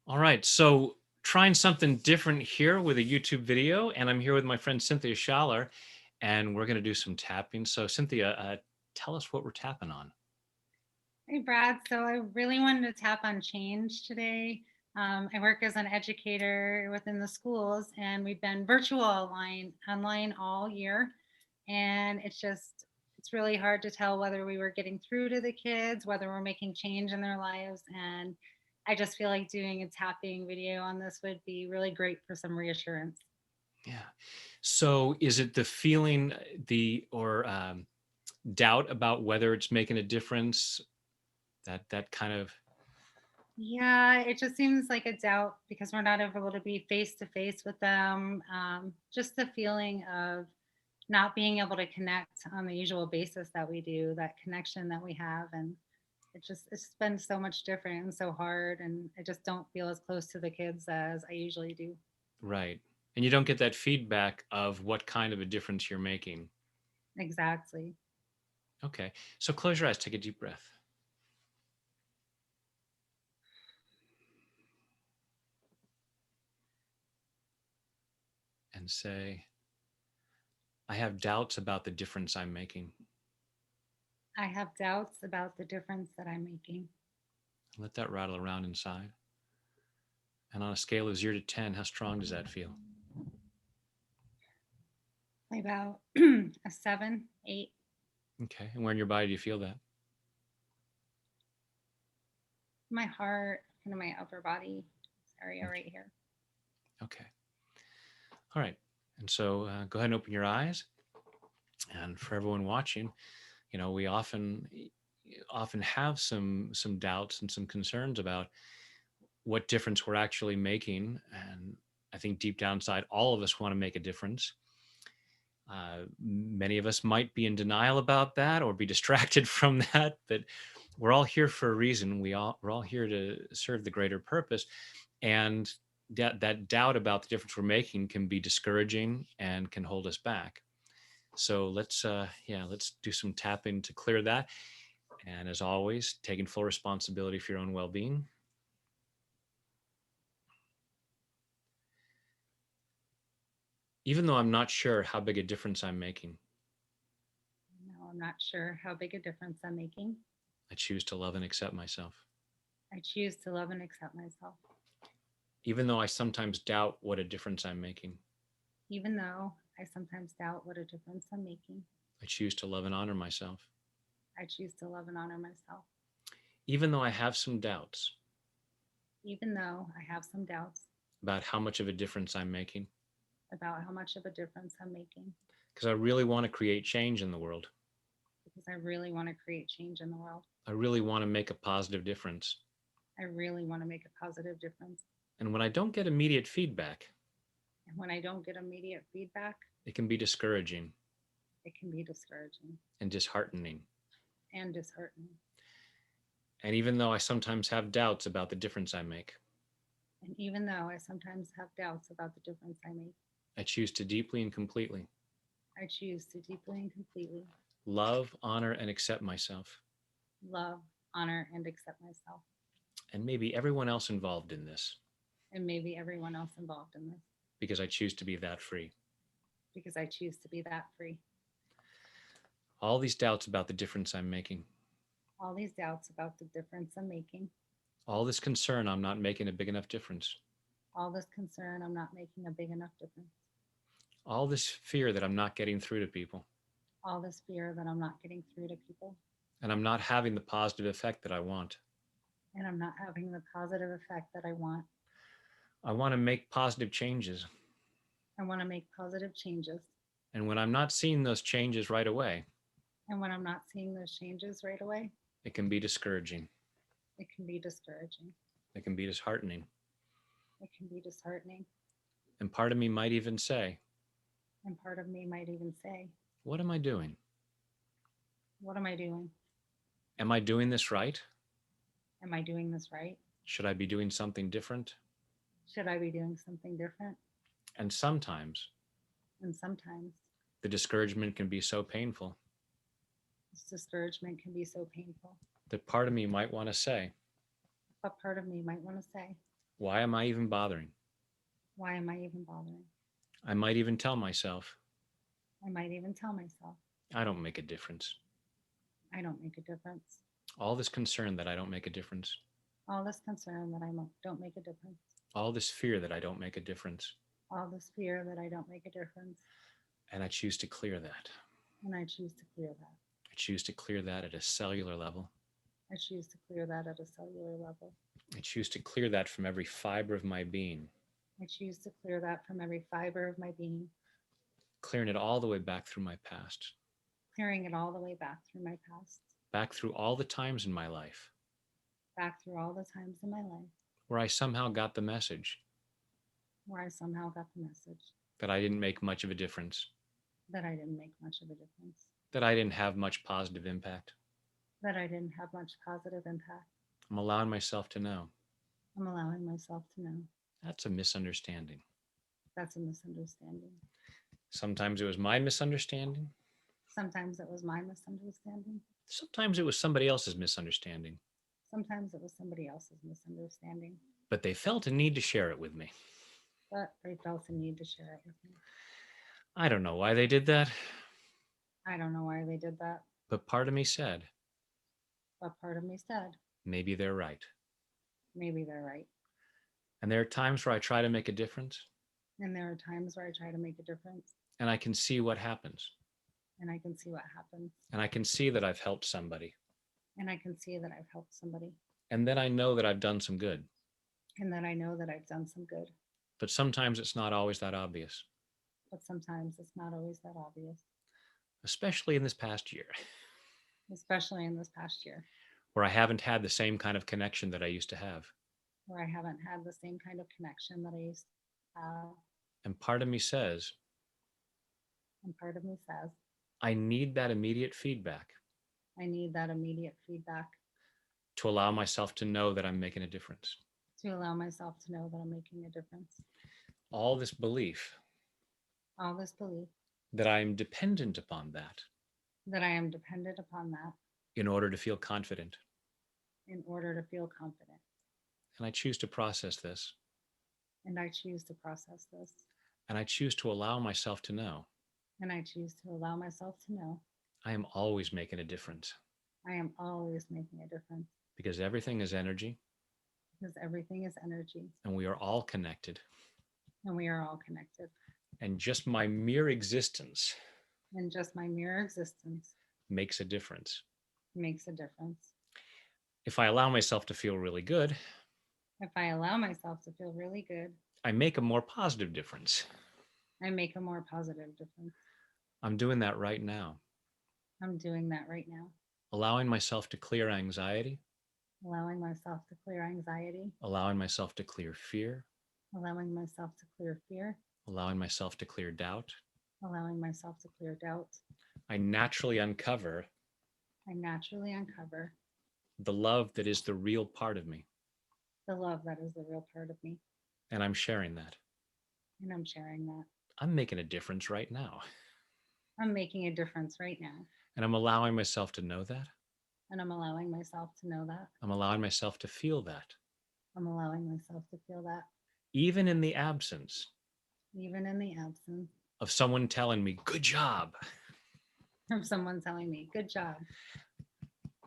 All right, so trying something different here with a YouTube video, and I'm here with my friend Cynthia Schaller, and we're going to do some tapping. So, Cynthia, tell us what we're tapping on. Hey Brad, so I really wanted to tap on change today. I work as an educator within the schools, and we've been virtual online all year, and it's really hard to tell whether we were getting through to the kids, whether we're making change in their lives, and I just feel like doing a tapping video on this would be really great for some reassurance. Yeah. So, is it the feeling, the or doubt about whether it's making a difference? That kind of Yeah, it just seems like a doubt because we're not able to be face to face with them. Just the feeling of not being able to connect on the usual basis that we do, that connection that we have. And it's been so much different and so hard. And I just don't feel as close to the kids as I usually do. right, and you don't get that feedback of what kind of a difference you're making. Exactly. Okay, so close your eyes, take a deep breath, and say, "I have doubts about the difference I'm making." I have doubts about the difference that I'm making. Let that rattle around inside. And on a scale of 0 to 10, how strong does that feel? About a 7, 8. Okay. And where in your body do you feel that? My heart, kind of my upper body area Okay. right here. Okay. All right. And so go ahead and open your eyes. And for everyone watching, we often have some doubts and some concerns about what difference we're actually making. And I think deep down inside, all of us want to make a difference. Many of us might be in denial about that or be distracted from that, but we're all here for a reason. We're all here to serve the greater purpose, and that doubt about the difference we're making can be discouraging and can hold us back. So let's do some tapping to clear that. And as always, taking full responsibility for your own well-being. Even though I'm not sure how big a difference I'm making, No, I'm not sure how big a difference I'm making. I choose to love and accept myself. I choose to love and accept myself, Even though I sometimes doubt what a difference I'm making, even though I sometimes doubt what a difference I'm making. I choose to love and honor myself. I choose to love and honor myself, Even though I have some doubts even though I have some doubts about how much of a difference I'm making, about how much of a difference I'm making, because I really want to create change in the world. because I really want to create change in the world. I really want to make a positive difference. I really want to make a positive difference. And when I don't get immediate feedback, And when I don't get immediate feedback, it can be discouraging it can be discouraging and disheartening. and disheartening. And even though I sometimes have doubts about the difference I make, And even though I sometimes have doubts about the difference I make, I choose to deeply and completely I choose to deeply and completely love, honor, and accept myself love, honor, and accept myself, and maybe everyone else involved in this and maybe everyone else involved in this, because I choose to be that free. because I choose to be that free. All these doubts about the difference I'm making, All these doubts about the difference I'm making, all this concern I'm not making a big enough difference, all this concern I'm not making a big enough difference, all this fear that I'm not getting through to people, all this fear that I'm not getting through to people, and I'm not having the positive effect that I want. and I'm not having the positive effect that I want. I want to make positive changes. I want to make positive changes. And when I'm not seeing those changes right away, And when I'm not seeing those changes right away, it can be discouraging. it can be discouraging. It can be disheartening. It can be disheartening. And part of me might even say, And part of me might even say, what am I doing? what am I doing? Am I doing this right? Am I doing this right? Should I be doing something different? Should I be doing something different? And sometimes And sometimes the discouragement can be so painful this discouragement can be so painful. that part of me might want to say, But part of me might want to say, Why am I even bothering? Why am I even bothering? I might even tell myself, I might even tell myself, I don't make a difference. I don't make a difference. All this concern that I don't make a difference. All this concern that don't make a difference. All this fear that I don't make a difference. All this fear that I don't make a difference. And I choose to clear that. And I choose to clear that. I choose to clear that at a cellular level. I choose to clear that at a cellular level. I choose to clear that from every fiber of my being. I choose to clear that from every fiber of my being, Clearing it all the way back through my past. clearing it all the way back through my past, Back through all the times in my life back through all the times in my life where I somehow got the message where I somehow got the message that I didn't make much of a difference, that I didn't make much of a difference, that I didn't have much positive impact. that I didn't have much positive impact. I'm allowing myself to know I'm allowing myself to know that's a misunderstanding. that's a misunderstanding. Sometimes it was my misunderstanding. Sometimes it was my misunderstanding. Sometimes it was somebody else's misunderstanding, Sometimes it was somebody else's misunderstanding, but they felt a need to share it with me. but they felt a need to share it with me. I don't know why they did that, I don't know why they did that, but part of me said, but part of me said, maybe they're right. maybe they're right. And there are times where I try to make a difference And there are times where I try to make a difference and I can see what happens. and I can see what happens. And I can see that I've helped somebody. And I can see that I've helped somebody. And then I know that I've done some good. And that I know that I've done some good. But sometimes it's not always that obvious, But sometimes it's not always that obvious, especially in this past year, especially in this past year, where I haven't had the same kind of connection that I used to have. where I haven't had the same kind of connection that I used to have. And part of me says, And part of me says, I need that immediate feedback I need that immediate feedback to allow myself to know that I'm making a difference. to allow myself to know that I'm making a difference. All this belief All this belief that I am dependent upon that that I am dependent upon that in order to feel confident. in order to feel confident. And I choose to process this. And I choose to process this. And I choose to allow myself to know And I choose to allow myself to know I am always making a difference I am always making a difference because everything is energy because everything is energy and we are all connected. and we are all connected. And just my mere existence And just my mere existence makes a difference. makes a difference. If I allow myself to feel really good, If I allow myself to feel really good, I make a more positive difference. I make a more positive difference. I'm doing that right now, I'm doing that right now, allowing myself to clear anxiety, allowing myself to clear anxiety, allowing myself to clear fear, allowing myself to clear fear, allowing myself to clear doubt. allowing myself to clear doubt. I naturally uncover I naturally uncover the love that is the real part of me, the love that is the real part of me, and I'm sharing that. and I'm sharing that. I'm making a difference right now, I'm making a difference right now, and I'm allowing myself to know that. and I'm allowing myself to know that. I'm allowing myself to feel that, I'm allowing myself to feel that, even in the absence even in the absence of someone telling me, good job, of someone telling me, good job,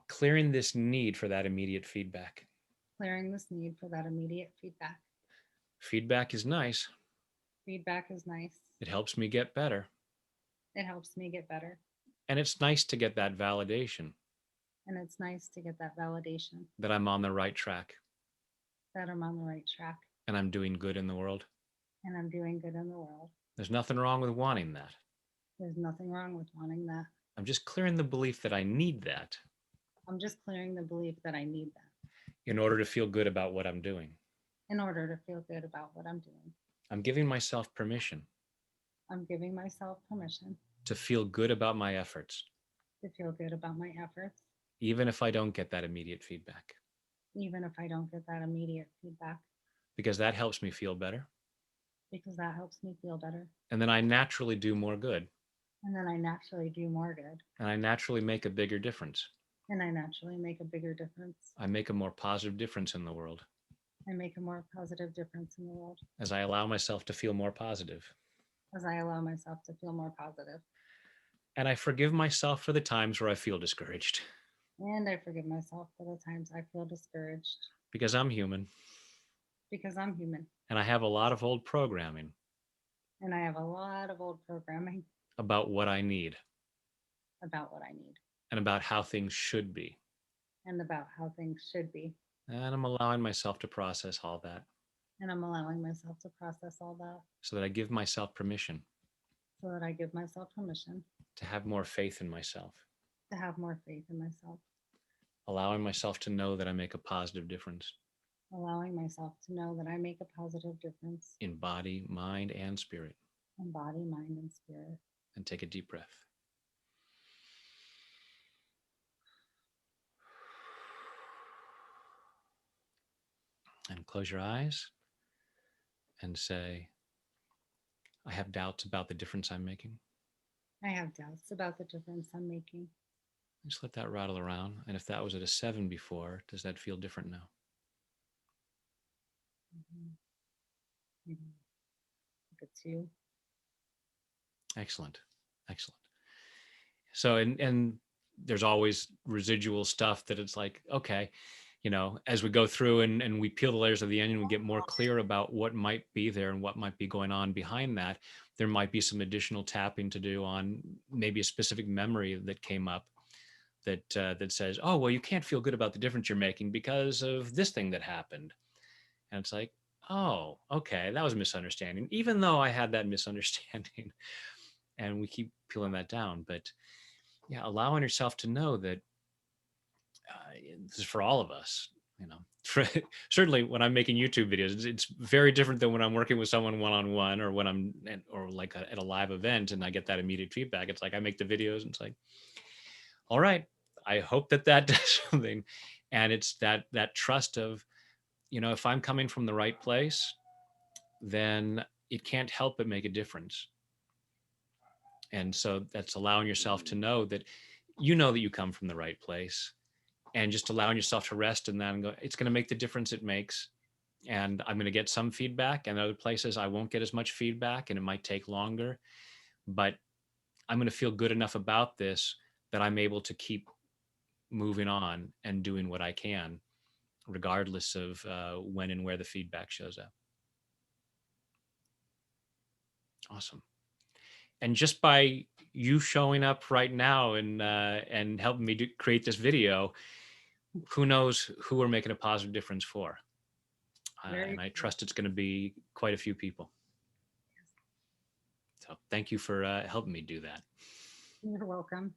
clearing this need for that immediate feedback. clearing this need for that immediate feedback. Feedback is nice. Feedback is nice. It helps me get better. It helps me get better. And it's nice to get that validation And it's nice to get that validation that I'm on the right track that I'm on the right track and I'm doing good in the world. and I'm doing good in the world. There's nothing wrong with wanting that. There's nothing wrong with wanting that. I'm just clearing the belief that I need that I'm just clearing the belief that I need that in order to feel good about what I'm doing. in order to feel good about what I'm doing. I'm giving myself permission I'm giving myself permission to feel good about my efforts, to feel good about my efforts, even if I don't get that immediate feedback, even if I don't get that immediate feedback, because that helps me feel better. because that helps me feel better. And then I naturally do more good And then I naturally do more good. and I naturally make a bigger difference. And I naturally make a bigger difference. I make a more positive difference in the world. I make a more positive difference in the world as I allow myself to feel more positive. as I allow myself to feel more positive. And I forgive myself for the times where I feel discouraged And I forgive myself for the times I feel discouraged because I'm human because I'm human and I have a lot of old programming and I have a lot of old programming about what I need about what I need and about how things should be. and about how things should be. And I'm allowing myself to process all that And I'm allowing myself to process all that so that I give myself permission so that I give myself permission to have more faith in myself, to have more faith in myself, allowing myself to know that I make a positive difference allowing myself to know that I make a positive difference in body, mind, and spirit. in body, mind, and spirit. And take a deep breath. And close your eyes and say, I have doubts about the difference I'm making. I have doubts about the difference I'm making. Just let that rattle around. And if that was at a 7 before, does that feel different now? Mhm. Maybe like a two. Excellent. Excellent. So, and there's always residual stuff that it's like, okay, as we go through and we peel the layers of the onion, we get more clear about what might be there and what might be going on behind that. There might be some additional tapping to do on maybe a specific memory that came up that says, oh, well, you can't feel good about the difference you're making because of this thing that happened. And it's like, oh, okay, that was a misunderstanding, even though I had that misunderstanding. And we keep peeling that down. But yeah, allowing yourself to know that this is for all of us. For, certainly when I'm making YouTube videos, it's very different than when I'm working with someone one-on-one or when or like at a live event and I get that immediate feedback. It's like I make the videos and it's like, all right, I hope that does something. And it's that trust of, if I'm coming from the right place, then it can't help but make a difference. And so that's allowing yourself to know that that you come from the right place, and just allowing yourself to rest in that and go, it's going to make the difference it makes. And I'm going to get some feedback, and other places I won't get as much feedback and it might take longer, but I'm going to feel good enough about this that I'm able to keep moving on and doing what I can, regardless of when and where the feedback shows up. Awesome. And just by you showing up right now and helping me create this video, who knows who we're making a positive difference for. Very And I true. trust it's going to be quite a few people. So thank you for helping me do that. You're welcome.